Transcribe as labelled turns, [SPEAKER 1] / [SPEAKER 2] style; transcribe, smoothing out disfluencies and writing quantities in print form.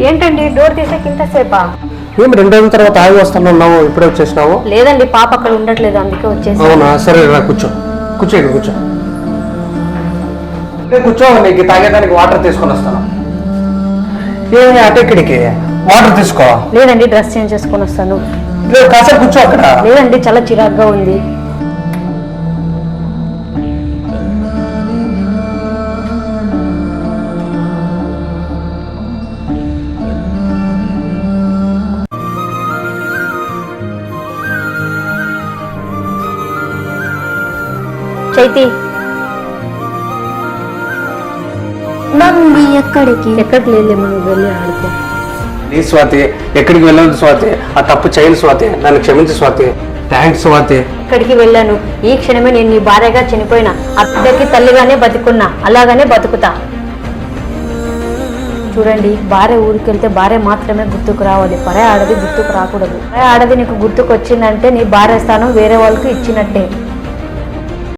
[SPEAKER 1] ఏంటండి డోర్ తీసాక ఇంతసేపా?
[SPEAKER 2] మేము 2 రోజుల తర్వాత ఆగి వస్తున్నావు, ఇప్పుడే వచ్చేసినావు?
[SPEAKER 1] లేదండి, పాప అక్కడ ఉండట్లేదు, అందుకే వచ్చేసి.
[SPEAKER 2] అవునా, సరే రా కూర్చో. కూర్చో ఇక్కడ కూర్చో. కూర్చో, నీకు తాగేదానికి వాటర్ తీసుకొని వస్తాను. ఏమి అటు ఇక్కడికి వాటర్ తీసుకో.
[SPEAKER 1] లేదండి, డ్రెస్ చేంజ్ చేసుకొని వస్తాను.
[SPEAKER 2] లేదు, కాసేపు కూర్చో అక్కడ.
[SPEAKER 1] లేదండి, చాలా చిరాగ్గా ఉంది. చైతి,
[SPEAKER 3] మమ్మీ ఎక్కడికి?
[SPEAKER 1] ఎక్కడికి లేదేమో, నువ్వు వెళ్ళి ఆడుకో.
[SPEAKER 2] నీ స్వాతి, ఎక్కడికి వెళ్ళదు స్వాతి, ఆ తప్పు చేయను స్వాతి, నన్ను క్షమించు స్వాతి. థ్యాంక్స్ స్వాతి.
[SPEAKER 1] ఎక్కడికి వెళ్ళాను, ఈ క్షణమే నేను నీ భార్యగా చనిపోయినా, ఆ బిడ్డకి తల్లిగానే బతుకున్నా, అలాగనే బతుకుతా. చూడండి, భార్య ఊరికెళ్తే భార్య మాత్రమే గుర్తుకు రావాలి, పరాయి ఆడది గుర్తుకు రాకూడదు. పరాయి ఆడది నీకు గుర్తుకు వచ్చిందంటే నీ భార్య స్థానం వేరే వాళ్ళకి ఇచ్చినట్టే.